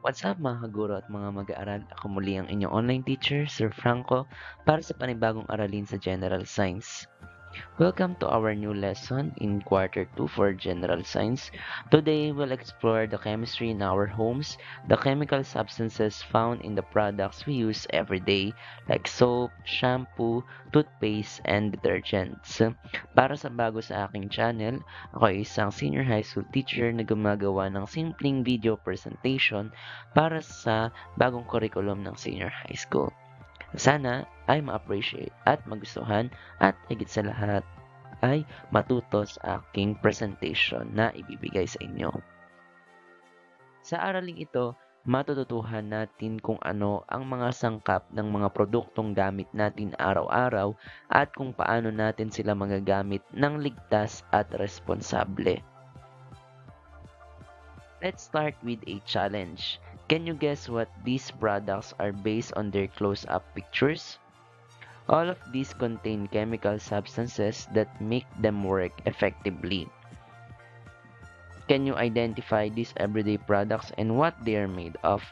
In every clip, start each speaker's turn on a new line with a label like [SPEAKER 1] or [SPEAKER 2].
[SPEAKER 1] What's up mga kaguro at mga mag-aaral? Ako muli ang inyong online teacher, Sir Franco, para sa panibagong aralin sa General Science. Welcome to our new lesson in Quarter 2 for General Science. Today, we'll explore the chemistry in our homes, the chemical substances found in the products we use every day, like soap, shampoo, toothpaste, and detergents. Para sa bago sa aking channel, ako ay isang senior high school teacher na gumagawa ng simpleng video presentation para sa bagong curriculum ng senior high school. Sana ay ma-appreciate at magustuhan at higit sa lahat ay matuto sa aking presentation na ibibigay sa inyo. Sa araling ito, matututuhan natin kung ano ang mga sangkap ng mga produktong gamit natin araw-araw at kung paano natin sila magagamit ng ligtas at responsable. Let's start with a challenge. Can you guess what these products are based on their close-up pictures? All of these contain chemical substances that make them work effectively. Can you identify these everyday products and what they are made of?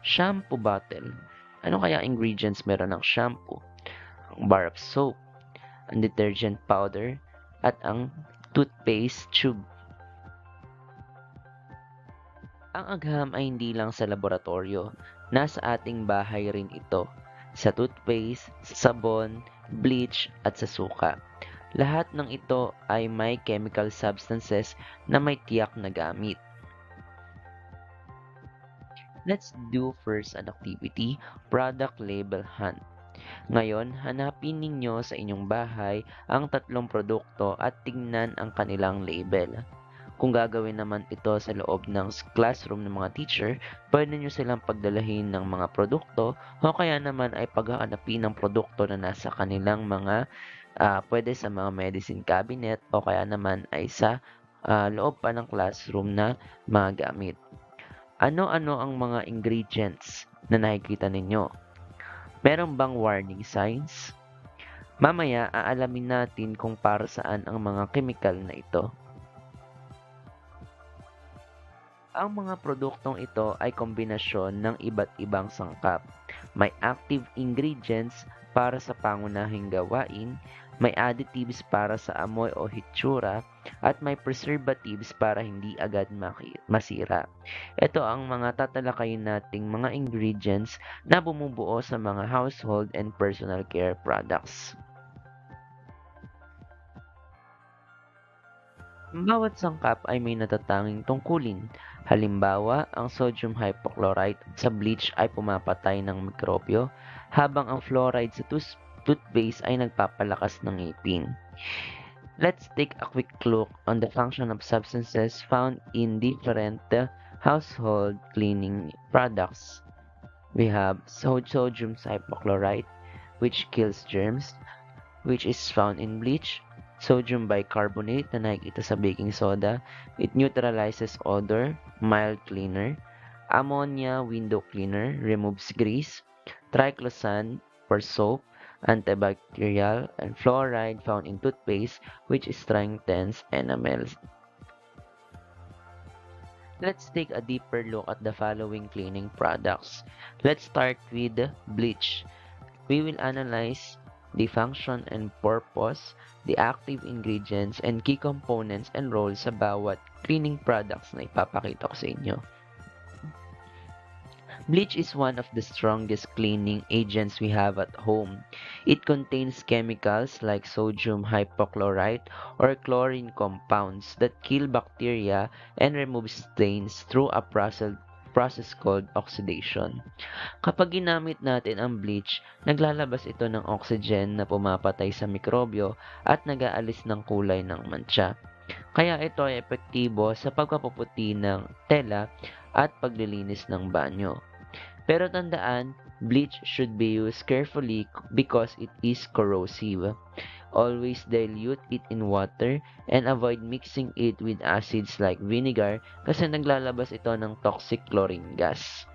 [SPEAKER 1] Shampoo bottle. Ano kaya ingredients meron ng shampoo? Ang bar of soap, ang detergent powder, at ang toothpaste tube. Ang agham ay hindi lang sa laboratorio. Nasa ating bahay rin ito. Sa toothpaste, sa sabon, bleach, at sa suka. Lahat ng ito ay may chemical substances na may tiyak na gamit. Let's do first an activity, product label hunt. Ngayon, hanapin ninyo sa inyong bahay ang tatlong produkto at tingnan ang kanilang label. Kung gagawin naman ito sa loob ng classroom ng mga teacher, pwede nyo silang pagdalahin ng mga produkto o kaya naman ay paghahanapin ng produkto na nasa kanilang mga pwede sa mga medicine cabinet o kaya naman ay sa loob pa ng classroom na mga gamit. Ano-ano ang mga ingredients na nakikita ninyo? Meron bang warning signs? Mamaya aalamin natin kung para saan ang mga chemical na ito. Ang mga produktong ito ay kombinasyon ng iba't ibang sangkap. May active ingredients para sa pangunahing gawain, may additives para sa amoy o hitsura, at may preservatives para hindi agad masira. Ito ang mga tatalakayin nating mga ingredients na bumubuo sa mga household and personal care products. Ang bawat sangkap ay may natatanging tungkulin. Halimbawa, ang sodium hypochlorite sa bleach ay pumapatay ng mikrobyo, habang ang fluoride sa toothpaste ay nagpapalakas ng ngipin. Let's take a quick look on the function of substances found in different household cleaning products. We have sodium hypochlorite, which kills germs, which is found in bleach. Sodium bicarbonate na nakikita sa baking soda. It neutralizes odor, mild cleaner. Ammonia window cleaner, removes grease. Triclosan for soap, antibacterial. And fluoride found in toothpaste, which strengthens enamels. Let's take a deeper look at the following cleaning products. Let's start with bleach. We will analyze the function and purpose, the active ingredients, and key components and roles sa bawat cleaning products na ipapakita ko sa inyo. Bleach is one of the strongest cleaning agents we have at home. It contains chemicals like sodium hypochlorite or chlorine compounds that kill bacteria and remove stains through a process called oxidation. Kapag ginamit natin ang bleach, naglalabas ito ng oxygen na pumapatay sa mikrobyo at nag-aalis ng kulay ng mantsa. Kaya ito ay epektibo sa pagpapaputi ng tela at paglilinis ng banyo. Pero tandaan, bleach should be used carefully because it is corrosive. Always dilute it in water and avoid mixing it with acids like vinegar kasi naglalabas ito ng toxic chlorine gas.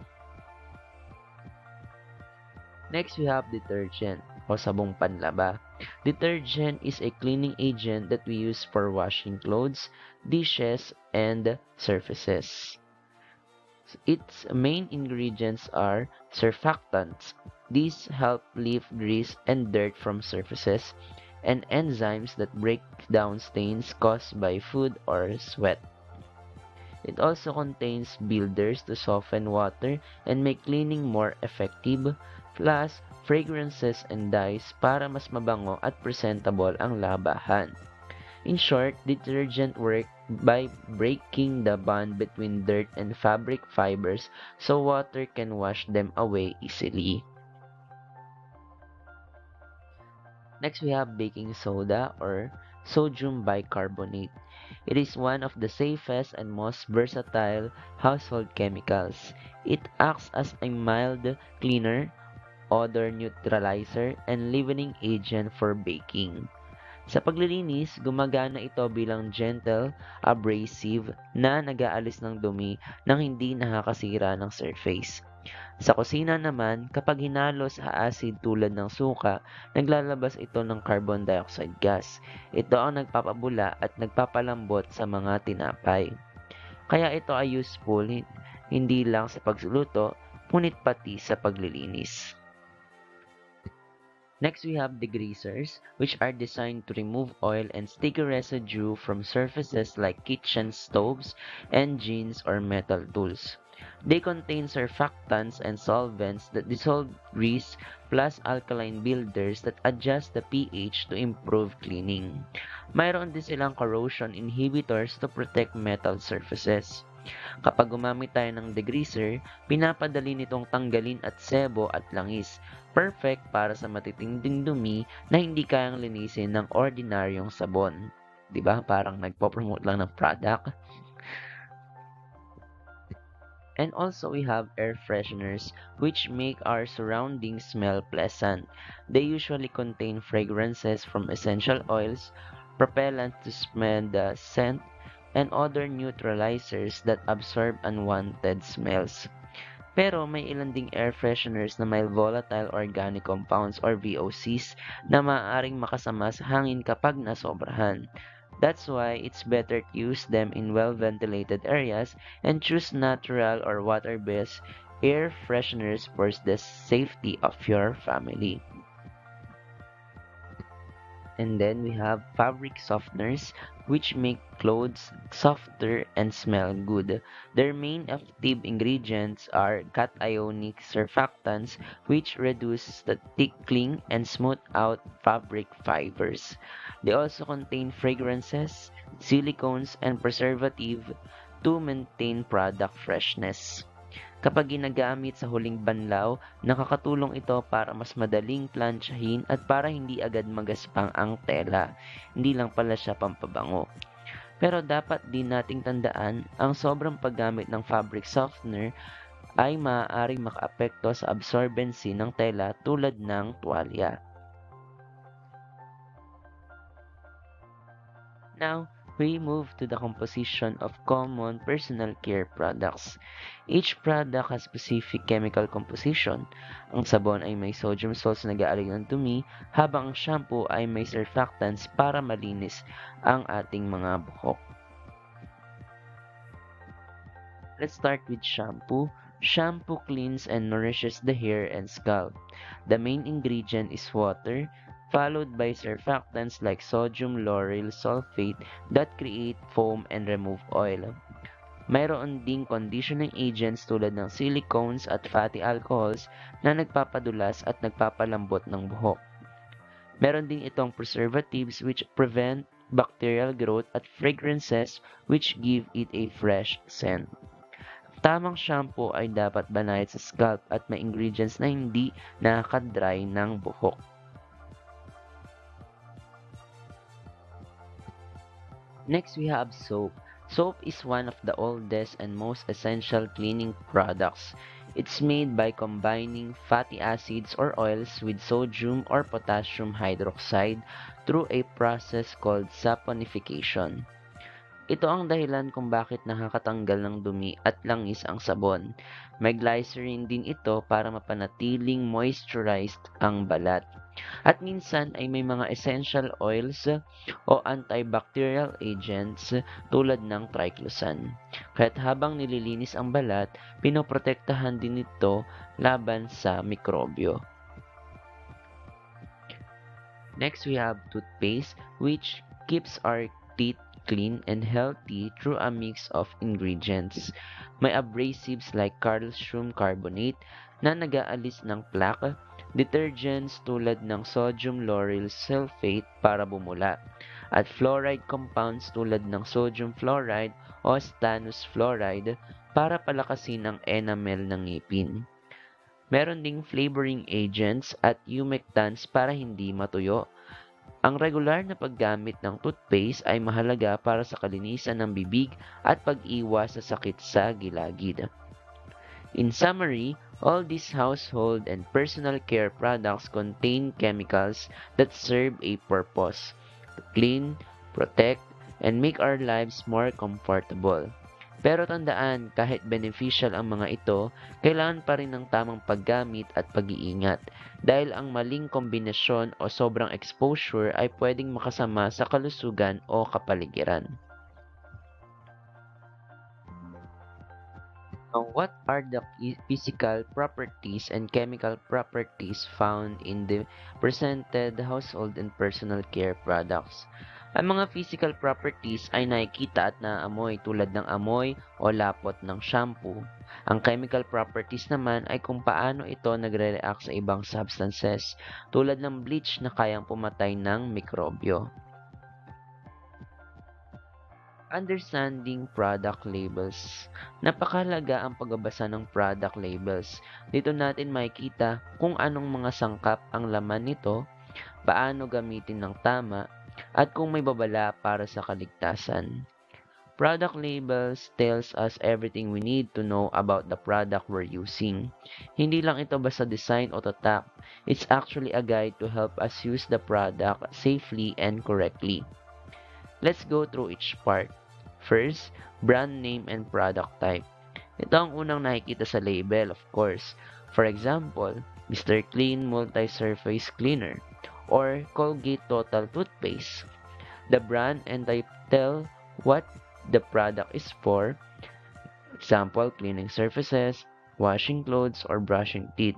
[SPEAKER 1] Next, we have detergent o sabong panlaba. Detergent is a cleaning agent that we use for washing clothes, dishes, and surfaces. Its main ingredients are surfactants. These help lift grease and dirt from surfaces, and enzymes that break down stains caused by food or sweat. It also contains builders to soften water and make cleaning more effective, plus fragrances and dyes para mas mabango at presentable ang labahan. In short, detergent work by breaking the bond between dirt and fabric fibers so water can wash them away easily. Next, we have baking soda or sodium bicarbonate. It is one of the safest and most versatile household chemicals. It acts as a mild cleaner, odor neutralizer, and leavening agent for baking. Sa paglilinis, gumagana ito bilang gentle abrasive na nag-aalis ng dumi nang hindi nakakasira ng surface. Sa kusina naman, kapag hinalo sa acid tulad ng suka, naglalabas ito ng carbon dioxide gas. Ito ang nagpapabula at nagpapalambot sa mga tinapay. Kaya ito ay useful hindi lang sa pagluluto, ngunit pati sa paglilinis. Next, we have degreasers, which are designed to remove oil and sticky residue from surfaces like kitchen stoves, engines, or metal tools. They contain surfactants and solvents that dissolve grease plus alkaline builders that adjust the pH to improve cleaning. Mayroon din silang corrosion inhibitors to protect metal surfaces. Kapag gumamit tayo ng degreaser, pinapadali nitong tanggalin at sebo at langis. Perfect para sa matitinding dumi na hindi kayang linisin ng ordinaryong sabon. 'Di ba? Parang nagpo-promote lang ng product. And also we have air fresheners which make our surroundings smell pleasant. They usually contain fragrances from essential oils, propellants to smell the scent, and other neutralizers that absorb unwanted smells. Pero may ilan ding air fresheners na may volatile organic compounds or VOCs na maaaring makasama sa hangin kapag nasobrahan. That's why it's better to use them in well-ventilated areas and choose natural or water-based air fresheners for the safety of your family. And then we have fabric softeners, which make clothes softer and smell good. Their main active ingredients are cationic surfactants, which reduce the tickling and smooth out fabric fibers. They also contain fragrances, silicones, and preservative to maintain product freshness. Kapag ginagamit sa huling banlaw, nakakatulong ito para mas madaling plansyahin at para hindi agad magaspang ang tela. Hindi lang pala siya pampabango. Pero dapat din nating tandaan, ang sobrang paggamit ng fabric softener ay maaaring makaapekto sa absorbency ng tela tulad ng tuwalya. Now, we move to the composition of common personal care products. Each product has specific chemical composition. Ang sabon ay may sodium salts na nag-aalay ng dumi, habang ang shampoo ay may surfactants para malinis ang ating mga buhok. Let's start with shampoo. Shampoo cleans and nourishes the hair and scalp. The main ingredient is water, followed by surfactants like sodium lauryl sulfate that create foam and remove oil. Mayroon ding conditioning agents tulad ng silicones at fatty alcohols na nagpapadulas at nagpapalambot ng buhok. Meron din itong preservatives which prevent bacterial growth at fragrances which give it a fresh scent. Tamang shampoo ay dapat banayad sa scalp at may ingredients na hindi nakaka-dry ng buhok. Next, we have soap. Soap is one of the oldest and most essential cleaning products. It's made by combining fatty acids or oils with sodium or potassium hydroxide through a process called saponification. Ito ang dahilan kung bakit nakakatanggal ng dumi at langis ang sabon. May glycerin din ito para mapanatiling moisturized ang balat. At minsan ay may mga essential oils o antibacterial agents tulad ng triclosan. Kaya't habang nililinis ang balat, pinoprotektahan din ito laban sa mikrobyo. Next, we have toothpaste, which keeps our teeth clean and healthy through a mix of ingredients. May abrasives like calcium carbonate na nag-aalis ng plaque, detergents tulad ng sodium lauryl sulfate para bumula, at fluoride compounds tulad ng sodium fluoride o stannous fluoride para palakasin ang enamel ng ngipin. Meron ding flavoring agents at humectants para hindi matuyo. Ang regular na paggamit ng toothpaste ay mahalaga para sa kalinisan ng bibig at pag-iwas sa sakit sa gilagid. In summary, all these household and personal care products contain chemicals that serve a purpose: to clean, protect, and make our lives more comfortable. Pero tandaan, kahit beneficial ang mga ito, kailangan pa rin ng tamang paggamit at pag-iingat dahil ang maling kombinasyon o sobrang exposure ay pwedeng makasama sa kalusugan o kapaligiran. Now, what are the physical properties and chemical properties found in the presented household and personal care products? Ang mga physical properties ay nakikita at naaamoy tulad ng amoy o lapot ng shampoo. Ang chemical properties naman ay kung paano ito nagre-react sa ibang substances tulad ng bleach na kayang pumatay ng mikrobyo. Understanding product labels. Napakahalaga ang pagbabasa ng product labels. Dito natin makikita kung anong mga sangkap ang laman nito, paano gamitin ng tama, at kung may babala para sa kaligtasan. Product labels tells us everything we need to know about the product we're using. Hindi lang ito basta design o tatak. It's actually a guide to help us use the product safely and correctly. Let's go through each part. First, brand name and product type. Ito ang unang nakikita sa label, of course. For example, Mr. Clean Multi-Surface Cleaner or Colgate Total Toothpaste. The brand and type tell what the product is for. Example, cleaning surfaces, washing clothes, or brushing teeth.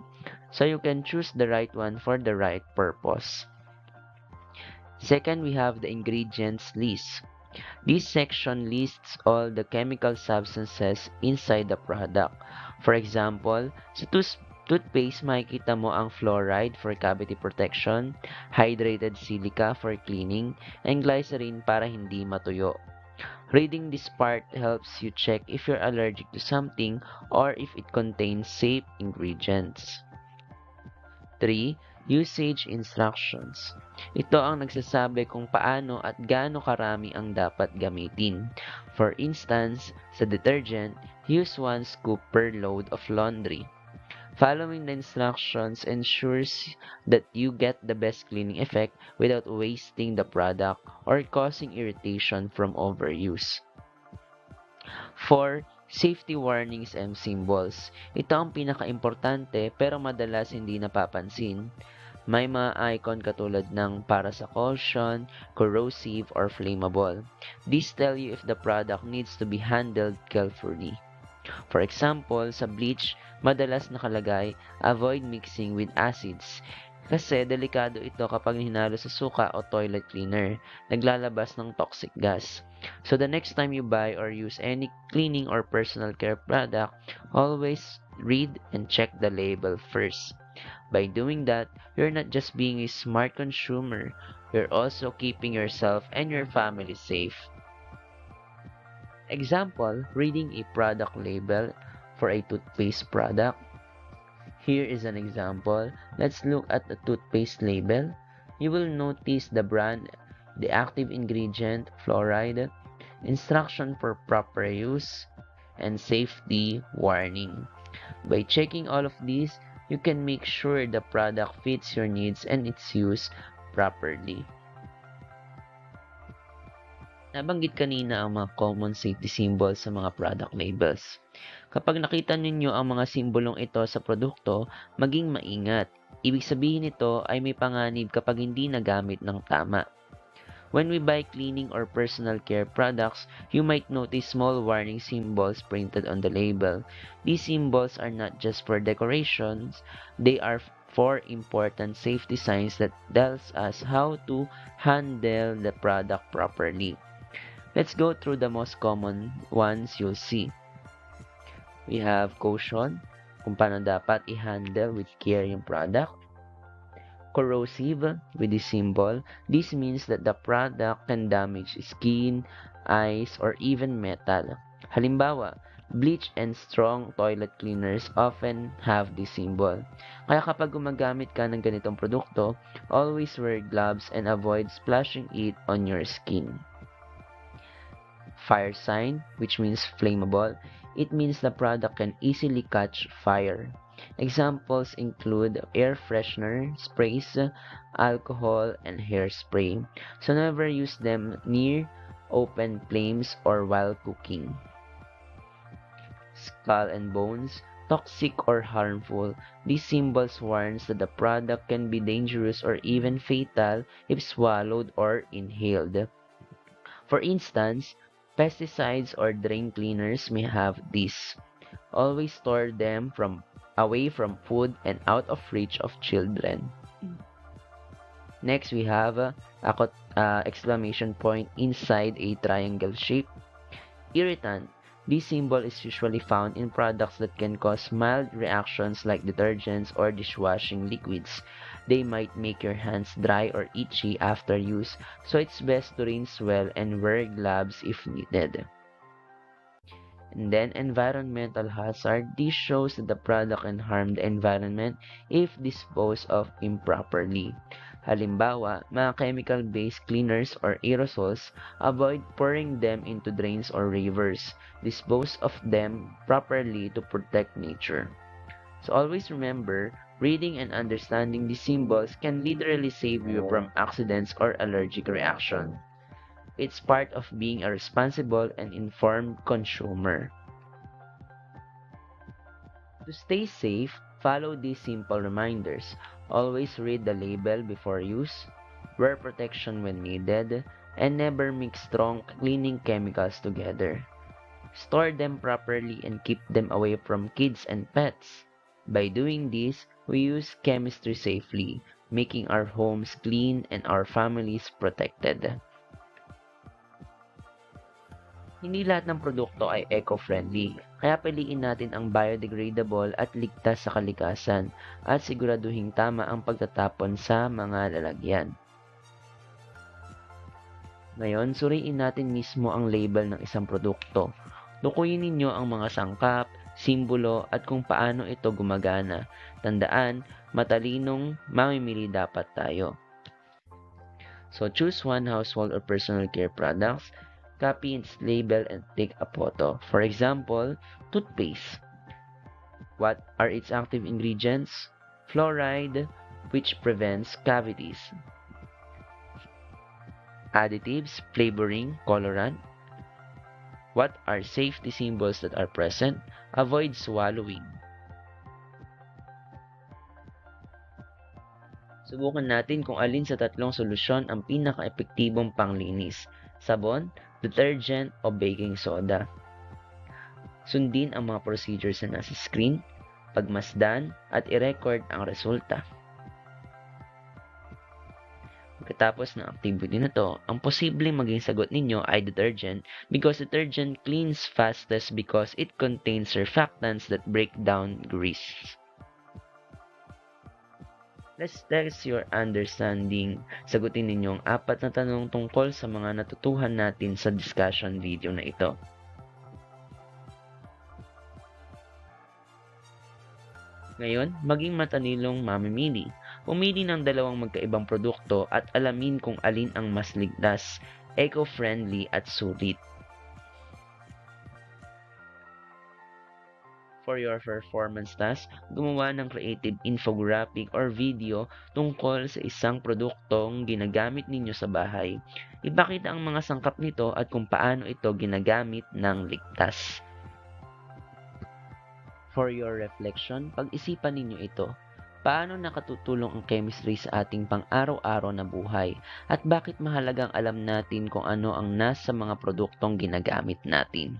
[SPEAKER 1] So you can choose the right one for the right purpose. Second, we have the ingredients list. This section lists all the chemical substances inside the product. For example, sa toothpaste, makikita mo ang fluoride for cavity protection, hydrated silica for cleaning, and glycerin para hindi matuyo. Reading this part helps you check if you're allergic to something or if it contains safe ingredients. 3. Usage instructions. Ito ang nagsasabi kung paano at gaano karami ang dapat gamitin. For instance, sa detergent, use 1 scoop per load of laundry. Following the instructions ensures that you get the best cleaning effect without wasting the product or causing irritation from overuse. 4. Safety warnings and symbols. Ito ang pinaka-importante pero madalas hindi napapansin. May mga icon katulad ng para sa caution, corrosive, or flammable. These tell you if the product needs to be handled carefully. For example, sa bleach, madalas nakalagay, avoid mixing with acids. Kasi delikado ito kapag hinalo sa suka o toilet cleaner, naglalabas ng toxic gas. So the next time you buy or use any cleaning or personal care product, always read and check the label first. By doing that, you're not just being a smart consumer, you're also keeping yourself and your family safe. Example, reading a product label for a toothpaste product. Here is an example. Let's look at the toothpaste label. You will notice the brand, the active ingredient, fluoride, instruction for proper use, and safety warning. By checking all of these, you can make sure the product fits your needs and its used properly. Nabanggit kanina ang mga common safety symbols sa mga product labels. Kapag nakita ninyo ang mga simbolong ito sa produkto, maging maingat. Ibig sabihin nito ay may panganib kapag hindi nagamit ng tama. When we buy cleaning or personal care products, you might notice small warning symbols printed on the label. These symbols are not just for decorations, they are for important safety signs that tells us how to handle the product properly. Let's go through the most common ones you'll see. We have caution, kung paano dapat i-handle with care yung product. Corrosive, with this symbol, this means that the product can damage skin, eyes, or even metal. Halimbawa, bleach and strong toilet cleaners often have this symbol. Kaya kapag gumagamit ka ng ganitong produkto, always wear gloves and avoid splashing it on your skin. Fire sign, which means flammable, it means the product can easily catch fire. Examples include air freshener, sprays, alcohol, and hairspray. So never use them near open flames or while cooking. Skull and bones, toxic or harmful. These symbols warns that the product can be dangerous or even fatal if swallowed or inhaled. For instance, pesticides or drain cleaners may have this. Always store them away from food and out of reach of children. Next, we have exclamation point inside a triangle shape. Irritant. This symbol is usually found in products that can cause mild reactions like detergents or dishwashing liquids. They might make your hands dry or itchy after use, so it's best to rinse well and wear gloves if needed. And then, environmental hazard. This shows that the product can harm the environment if disposed of improperly. Halimbawa, mga chemical-based cleaners or aerosols, avoid pouring them into drains or rivers. Dispose of them properly to protect nature. So always remember, reading and understanding these symbols can literally save you from accidents or allergic reaction. It's part of being a responsible and informed consumer. To stay safe, follow these simple reminders. Always read the label before use, wear protection when needed, and never mix strong cleaning chemicals together. Store them properly and keep them away from kids and pets. By doing this, we use chemistry safely, making our homes clean and our families protected. Hindi lahat ng produkto ay eco-friendly, kaya piliin natin ang biodegradable at ligtas sa kalikasan at siguraduhing tama ang pagtatapon sa mga lalagyan. Ngayon, suriin natin mismo ang label ng isang produkto. Tukuyin ninyo ang mga sangkap, simbolo at kung paano ito gumagana. Tandaan, matalinong mamimili dapat tayo. So choose one household or personal care products, copy its label and take a photo. For example, toothpaste. What are its active ingredients? Fluoride, which prevents cavities. Additives, flavoring, colorant. What are safety symbols that are present? Avoid swallowing. Subukan natin kung alin sa tatlong solusyon ang pinaka-epektibong panglinis. Sabon, detergent, o baking soda. Sundin ang mga procedures na nasa screen, pagmasdan, at i-record ang resulta. Pagkatapos ng activity na to, ang posibleng maging sagot ninyo ay detergent because detergent cleans fastest because it contains surfactants that break down grease. Let's test your understanding. Sagutin ninyo ang 4 na tanong tungkol sa mga natutuhan natin sa discussion video na ito. Ngayon, maging matalino mamimili. Pumili ng dalawang magkaibang produkto at alamin kung alin ang mas ligtas, eco-friendly at sulit. For your performance task, gumawa ng creative infographic or video tungkol sa isang produktong ginagamit ninyo sa bahay. Ipakita ang mga sangkap nito at kung paano ito ginagamit ng ligtas. For your reflection, pag-isipan ninyo ito. Paano nakatutulong ang chemistry sa ating pang-araw-araw na buhay at bakit mahalagang alam natin kung ano ang nasa mga produktong ginagamit natin?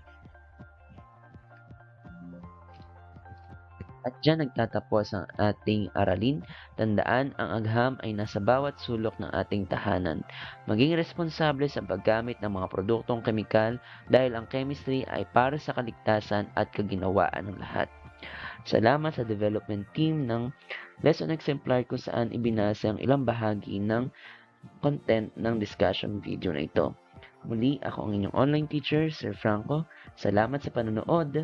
[SPEAKER 1] At diyan nagtatapos ang ating aralin. Tandaan, ang agham ay nasa bawat sulok ng ating tahanan. Maging responsable sa paggamit ng mga produktong kemikal dahil ang chemistry ay para sa kaligtasan at kaginawaan ng lahat. Salamat sa development team ng Lesson Exemplar kung saan ibinasa ang ilang bahagi ng content ng discussion video na ito. Muli, ako ang inyong online teacher, Sir Franco. Salamat sa panonood.